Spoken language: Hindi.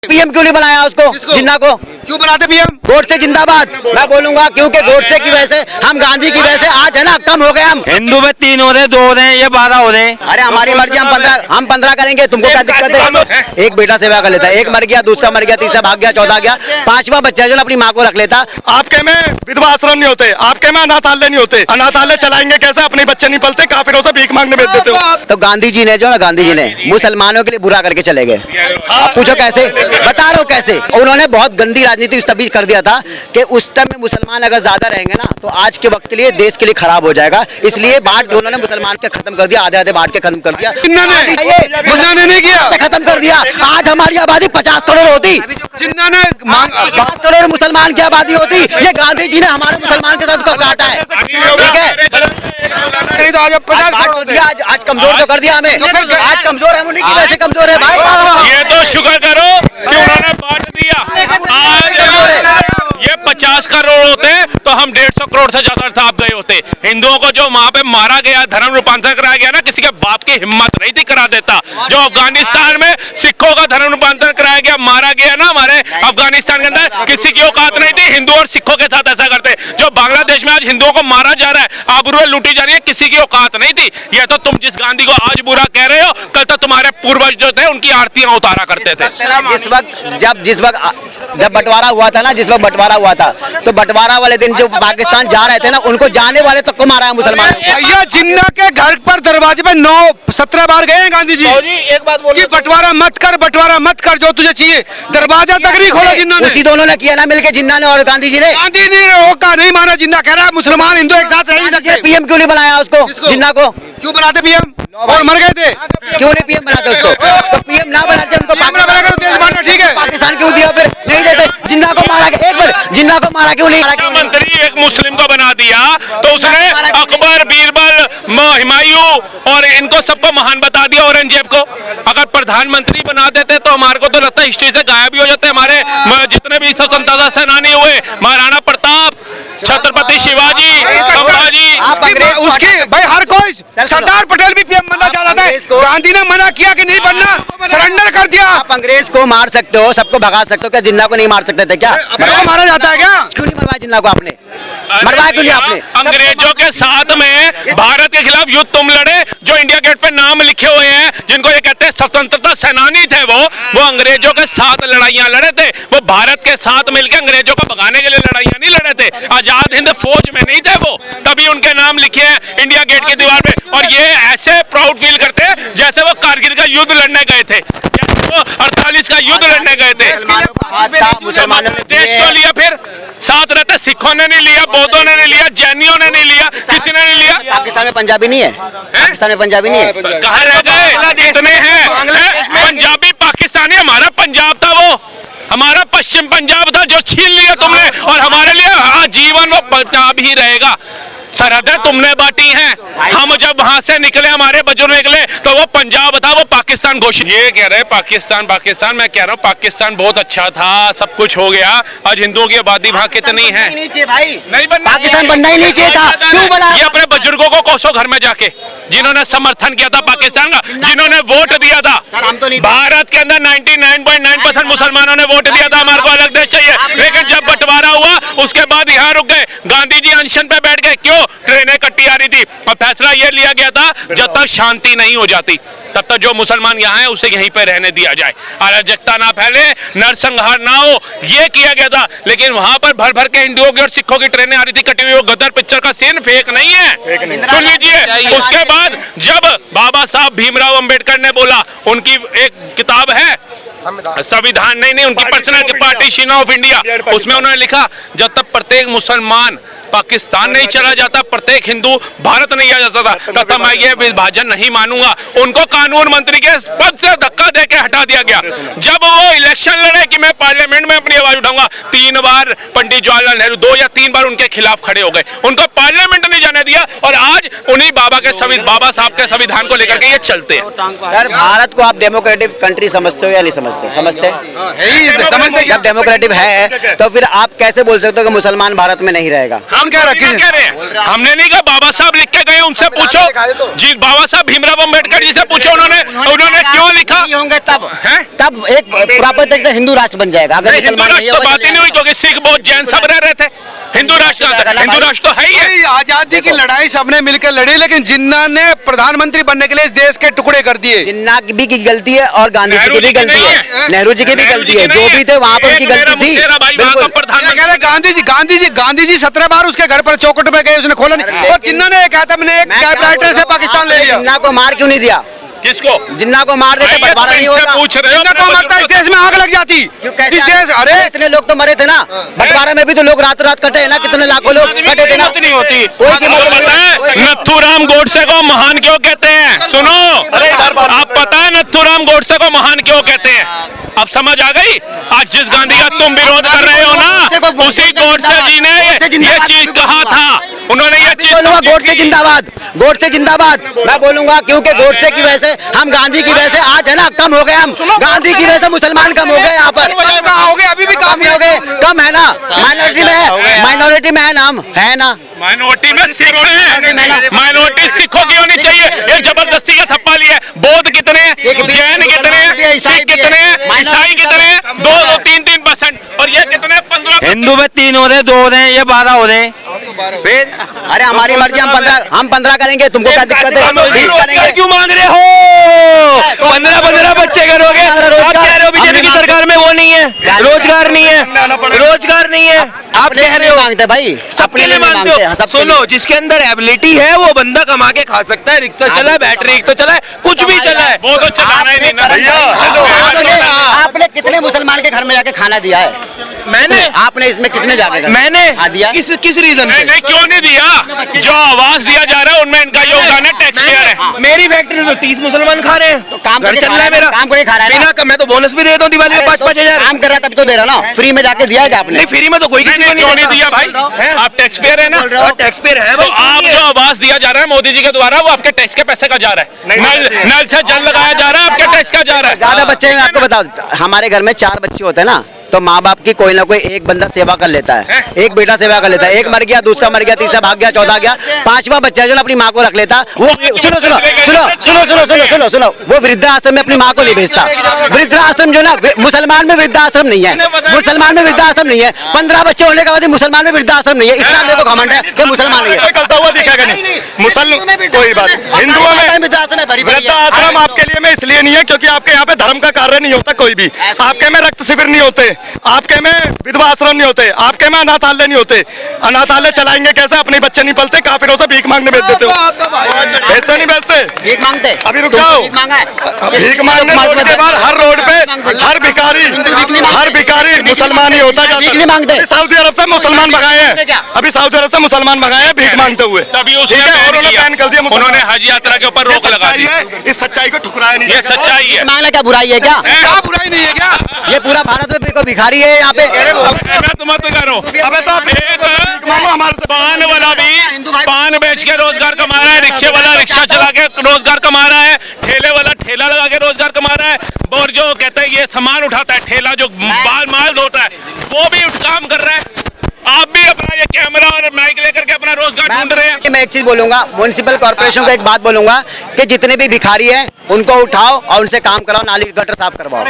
पीएम क्यों नहीं बनाया उसको? जिन्ना को क्यों बनाते पीएम? गोडसे जिंदाबाद मैं बोलूंगा, क्योंकि गोडसे की वजह से हम गांधी की वजह से आज है ना कम हो गए हम। हिंदू में 3 हो रहे, 2 हो रहे, ये 12 हो रहे। अरे हमारी मर्जी, हम 15 करेंगे, तुमको क्या दिक्कत है? एक बेटा सेवा कर लेता है, एक मर गया, दूसरा मर गया, तीसरा भाग गया, चौथा गया, 5वां बच्चा जो अपनी माँ को रख लेता। आपके में विधवा आश्रम नहीं होते, आपके में अनाथालय नहीं होते। अनाथालय चलाएंगे कैसे? अपने बच्चे नहीं पलते, काफिरों से भीख मांगने भेज देते हो। तो गांधी जी ने गांधी जी ने मुसलमानों के लिए बुरा करके चले गए। आप पूछो कैसे, बता रहा हूँ कैसे। उन्होंने बहुत गंदी राजनीति उस तभी कर दिया था कि उस टाइम में मुसलमान अगर ज्यादा रहेंगे ना तो आज के वक्त के लिए देश के लिए खराब हो जाएगा। इसलिए बांट उन्होंने मुसलमान के खत्म कर दिया, आधे बांट के खत्म कर दिया। जिन्ना ने नहीं किया, खत्म कर दिया। आज हमारी आबादी 50 करोड़ होती, जिन्ना ने 50 करोड़ मुसलमान की आबादी होती। ये गांधी जी ने हमारे मुसलमान के साथ उसको काटा है, ठीक है। नहीं तो आज 50 करोड़ दिया, आज कमजोर जो कर दिया हमें, आज कमजोर है, उन्हीं की वजह से कमजोर है भाई। ये तो शुक्र करो कि उन्होंने बांट दिया। आज ये 50 करोड़ होते तो हम 150 करोड़ से ज्यादा छाप गए होते। हिंदुओं को जो वहाँ पे मारा गया, धर्म रूपांतरण कराया गया ना, किसी के बाप की हिम्मत नहीं थी करा देता। जो अफगानिस्तान में सिखों का धर्म रूपांतरण कराया गया, मारा गया ना हमारे अफगानिस्तान के अंदर, किसी की औकात नहीं थी हिंदू और सिखों के साथ ऐसा करते। जो बांग्लादेश में आज हिंदुओं को मारा जा रहा है, आबरूएं लूटी जा रही है, किसी की औकात नहीं थी। ये तो तुम जिस गांधी को आज बुरा कह रहे हो, कल तो तुम्हारे पूर्वज जो थे उनकी आरतियां उतारा करते थे। जिस वक्त बंटवारा हुआ था ना, जिस वक्त बंटवारा हुआ था, तो बंटवारा वाले दिन जो पाकिस्तान जा रहे थे ना, उनको जाने वाले तक को मारा है मुसलमानों। भैया जिन्ना के घर पर दरवाजे पे 9-17 बार गए हैं गांधी जी। एक बात बोलिए, बंटवारा मत कर, बंटवारा मत कर, जो तुझे चाहिए दरवाजा तक नहीं खोला जिन्ना ने। उसी दोनों ने किया ना मिलके, जिन्ना ने और गांधी जी ने। गांधी ने रोका नहीं, मारा। जिन्ना कह रहा है मुसलमान हिंदू एक साथ रह नहीं सकते। पीएम क्यों नहीं बनाया उसको? जिन्ना को क्यों बनाते पीएम? और मर गए थे, क्यों नहीं पीएम बनाते उसको? तो पीएम ना बनाते उनको ठीक है। पाकिस्तान क्यों दिया? फिर नहीं देते। जिन्ना को मारा, एक बार जिन्ना को मारा क्यों नहीं? मंत्री एक मुस्लिम को बना दिया तो उसने अकबर, बीरबल, हुमायूं और इनको सबको महान बता दिया, औरंगजेब को। अगर प्रधानमंत्री बना देते तो हमारे को तो लगता है हिस्ट्री से गायब ही हो जाते। हमारे जितने भी स्वतंत्रता सेनानी हुए, महाराणा प्रताप, छत्रपति शिवाजी, संभाजी, उसकी भाई हर कोई, सरदार पटेल भी पीएम बनना चाहता था। गांधी ने मना किया कि नहीं बनना, सरेंडर कर दिया। आप अंग्रेज को मार सकते हो, सबको भगा सकते हो, क्या जिन्ना को नहीं मार सकते थे? क्या अपने को मारा जाता है क्या? क्यों नहीं मरवाया जिन्ना को आपने? मरवाया क्यों नहीं आपने? अंग्रेजों के साथ में भारत के खिलाफ युद्ध तुम लड़े, जो इंडिया गेट पे नाम लिखे हुए हैं, जिनको ये कहते हैं स्वतंत्रता सेनानी थे, वो अंग्रेजों के साथ लड़ाइयां लड़े थे। वो भारत के साथ मिलकर अंग्रेजों को भगाने के लिए लड़ाइयां नहीं लड़े थे। आजाद हिंद फौज में नहीं थे वो, तभी उनके नाम लिखे हैं इंडिया गेट की दीवार पे। और ये ऐसे प्राउड फील करते हैं जैसे वो कारगिल का युद्ध लड़ने गए थे, 48 का युद्ध लड़ने गए थे। देश को लिया, फिर साथ रहते सिखों ने नहीं लिया, बौद्धों ने नहीं लिया, जैनियों ने नहीं लिया, किसी ने नहीं लिया। पाकिस्तान में पंजाबी नहीं है? पाकिस्तान में पंजाबी नहीं है? कहाँ रह गए? इतने हैं पंजाबी, पाकिस्तानी। हमारा पंजाब था, वो हमारा पश्चिम पंजाब था जो छीन लिया तुमने, और हमारे लिए आजीवन वो पंजाब ही रहेगा। सरहदें तुमने बांटी हैं। हम जब वहां से निकले, हमारे बुजुर्ग निकले, तो वो पंजाब था, वो पाकिस्तान घोषित। ये कह रहे पाकिस्तान पाकिस्तान, मैं कह रहा हूँ पाकिस्तान बहुत अच्छा था, सब कुछ हो गया। आज हिंदुओं की आबादी वहाँ कितनी है? नहीं बनना, पाकिस्तान बनना ही नहीं चाहिए था। क्यों बना? ये अपने बुजुर्गों को कोसो घर में जाके, जिन्होंने समर्थन किया था पाकिस्तान का, जिन्होंने वोट दिया था। भारत के अंदर 99.9% मुसलमानों ने वोट दिया था हमारे को अलग देश चाहिए, लेकिन जब बंटवारा हुआ उसके बाद यहाँ रुक गए। गांधी जी अनशन पे बैठ गए, क्यों? ट्रेनें कट्टी आ रही थी, और फैसला ये लिया गया था जब तक शांति नहीं हो जाती तब तक जो मुसलमान यहाँ है उसे यहीं पे रहने दिया जाए, अराजकता ना फैले, नरसंहार ना हो, ये किया गया था। लेकिन वहां पर भर भर के हिंदुओं की और सिखों की ट्रेनें आ रही थी कटी हुई। वो गदर पिक्चर का सीन फेक नहीं है, सुन लीजिए। उसके बाद जब बाबा साहब भीमराव अंबेडकर ने बोला, उनकी एक किताब है संविधान, नहीं उनकी पर्सनल पार्टीशन ऑफ इंडिया, उसमें उन्होंने लिखा जब तक प्रत्येक मुसलमान पाकिस्तान नहीं चला जाता, प्रत्येक हिंदू भारत नहीं आ जाता था, तब तक मैं ये विभाजन नहीं मानूंगा। उनको कानून मंत्री के पद से धक्का देके हटा दिया गया। जब वो इलेक्शन लड़े कि मैं पार्लियामेंट में अपनी आवाज उठाऊंगा, 3 बार पंडित जवाहरलाल नेहरू 2 या 3 बार उनके खिलाफ खड़े हो गए, उनको पार्लियामेंट नहीं जाने दिया। और आज उन्हीं बाबा साहब के संविधान को लेकर के ये चलते हैं। सर, भारत को आप डेमोक्रेटिक कंट्री समझते हो या नहीं समझते? समझते समझते जब डेमोक्रेटिक है तो फिर आप कैसे बोल सकते हो कि मुसलमान भारत में नहीं रहेगा? हम क्या रखे कह रहे हैं? हमने नहीं कहा, बाबा साहब लिख के गए, उनसे पूछो जी, बाबा साहब भीमराव अम्बेडकर जी से पूछो, उन्होंने क्यों लिखा? नहीं होंगे हैं? तब एक प्रॉपर तरीके से हिंदू राष्ट्र बन जाएगा। अगर हिंदू मुसलमान नहीं राष्ट्र तो होगा बात ही नहीं हुई, क्योंकि सिख बौद्ध जैन सब रह रहे थे। हिंदू राष्ट्र तो है ही है। आजादी की लड़ाई सबने मिलकर लड़ी, लेकिन जिन्ना ने प्रधानमंत्री बनने के लिए इस देश के टुकड़े कर दिए। जिन्ना की भी की गलती है और गांधी जी की भी गलती नहीं है, नेहरू जी की भी गलती है, जो भी थे वहाँ पर उनकी गलती थी। बिल्कुल गांधी जी 17 बार उसके घर पर चौखट में गए, उसने खोला नहीं। और जिन्ना ने कहा था मैंने एक टाइपराइटर से पाकिस्तान ले लिया। जिन्ना को मार क्यों नहीं दिया? किसको? जिन्ना को मार देते बंटवारा नहीं होता। पूछ रहे हो? जिन्ना को मारता इस देश में आग लग जाती। क्यों कैसे इस देश अरे इतने लोग तो मरे थे ना, बंटवारा में भी तो लोग रात रात कटे हैं ना, कितने लाखों लोग कटे थे ना। कीमत नहीं होती। कोई कीमत आपको नहीं पता है। है नथुराम गोडसे को महान क्यों कहते हैं? सुनो, आप पता है नथुराम गोडसे को महान क्यों कहते हैं? अब समझ आ गई? आज जिस गांधी का तुम विरोध कर रहे हो ना, उसी गोडसे जी ने ये चीज कहा था। उन्होंने ये चीज बोलूंगा गोडसे जिंदाबाद, गोडसे जिंदाबाद मैं बोलूंगा, क्योंकि गोडसे की वजह से हम, गांधी की वजह से आज है ना कम हो गए हम, गांधी की वजह से मुसलमान कम हो गए यहाँ पर। कहाँ हो गए? अभी भी कम हो गए, कम है ना, माइनॉरिटी में है, माइनॉरिटी में है ना, हम है ना। माइनॉरिटी में सिख हैं, माइनॉरिटी सिखों की होनी चाहिए। ये जबरदस्ती का थप्पा लिया है। बौद्ध कितने हैं, जैन कितने हैं, सिख कितने हैं, ईसाई कितने हैं? 2-3% और ये कितने? 15। हिंदू में 3 हो रहे, 2 हो रहे, ये 12 हो रहे। फिर अरे हमारी मर्जी, हम 15 करेंगे, तुमको क्या दिक्कत है? 20 करेंगे। क्यों मांग रहे हो? 15 बच्चे करोगे? आप कह रहे हो बीजेपी की सरकार में वो नहीं है, रोजगार नहीं है, रोजगार नहीं है। आप कह रहे हो मांगते भाई, सबके लिए मांगते हो। सुनो, जिसके अंदर एबिलिटी है वो बंदा कमा के खा सकता है। रिक्शा चला है, बैटरी रिक्शा चला है, कुछ भी चला है। वो तो चलाना ही नहीं ना भैया। आपने कितने मुसलमान के घर में जाके खाना दिया है? मैंने आपने इसमें किसने जाके मैंने दिया? किस रीजन नहीं पे? नहीं, क्यों नहीं दिया? जो आवाज दिया जा रहा है उनमें इनका योगदान है, टैक्स पेयर है। मेरी फैक्ट्री में 30 मुसलमान खा रहे हैं, तो काम घर करके चल रहा है मेरा। काम को नहीं खा रहा है ना? बिना मैं तो बोनस भी देता हूँ दिवाली में 5-5 हजार। काम कर रहा है तभी तो दे रहा ना, फ्री में जाके दिया है क्या आपने? नहीं, फ्री में तो कोई किसी को क्यों नहीं नहीं दिया भाई? हैं? आप टैक्स पेयर है ना? टैक्स पेयर है तो भाई। आप जो आवाज दिया जा रहा है मोदी जी के द्वारा, वो आपके टैक्स के पैसे का जा रहा है। नल से जल लगाया जा रहा है, आपके टैक्स का जा रहा है। ज्यादा बच्चे हैं, आपको बताओ, हमारे घर में 4 बच्चे होते हैं ना, तो माँ बाप की कोई ना कोई एक बंदा सेवा कर लेता है। एक बेटा सेवा कर लेता है, एक मर गया, दूसरा मर गया, तीसरा भाग गया, चौथा गया, 5वां बच्चा जो ना अपनी माँ को रख लेता। वो सुनो सुनो सुनो सुनो सुनो सुनो सुनो सुनो वो वृद्धाश्रम में अपनी माँ को नहीं भेजता। वृद्धाश्रम जो ना, मुसलमान में वृद्धाश्रम नहीं है, मुसलमान में वृद्धाश्रम नहीं है। 15 बच्चे होने के बाद मुसलमान में वृद्धाश्रम नहीं है। इतना मेरे को घमंड है कि मुसलमान नहीं है। करता हुआ दिखेगा नहीं मुसलमान, कोई बात हिंदुओं में वृद्धाश्रम आपके लिए में इसलिए नहीं है क्योंकि आपके यहाँ पे धर्म का कार्य नहीं होता कोई भी। आपके में रक्त शिविर नहीं होते, आपके में विधवा आश्रम नहीं होते, आपके में अनाथालय नहीं होते। अनाथालय चलाएंगे कैसे? अपने बच्चे नहीं पलते, काफिरों से भीख मांगने भेज देते हो। भेजते नहीं भेजते? भीख मांगते? अभी रुक जाओ। भीख मांगा है? भीख मांगने रोड के बाहर हर रोड पे हर भिखारी मुसलमान ही होता जाता है। भीख नहीं मांगते? अभी सऊदी अरब से मुसलमान भगाए हैं, अभी सऊदी अरब से मुसलमान भगाए हैं भीख मांगते हुए। तभी ठीक है, और उन्होंने बैन कर दिया मुसलमान। उन्होंने हज यात्रा के ऊपर रोक लगा दी है। इस सच्चाई को ठुकराया नहीं ये जा सकता। सच्चाई है। मांगना क्या बुराई है क्या? क्या बुराई नहीं है क्या? ये पूरा भारत में कोई भिखारी है यहाँ पे? मैं तो मत करो। अबे तो आप एक मांगो हमारे से। पान वाला भी पान बेच के रोजगार कमा रहा है, रिक्शे वाला रिक्शा चला के रोजगार कमा रहा है, ठेले वाला ठेला लगा के रोजगार कमा रहा है, और जो कहता है ये सामान उठाता है, ठेला जो माल ढोता है, वो भी काम कर रहा है। आप भी अपना ये कैमरा और माइक लेकर के अपना रोजगार ढूंढ रहे हैं। मैं एक चीज बोलूंगा, म्युनिसिपल कॉर्पोरेशन को एक बात बोलूंगा कि जितने भी भिखारी हैं उनको उठाओ और उनसे काम कराओ, नाली गटर साफ करवाओ।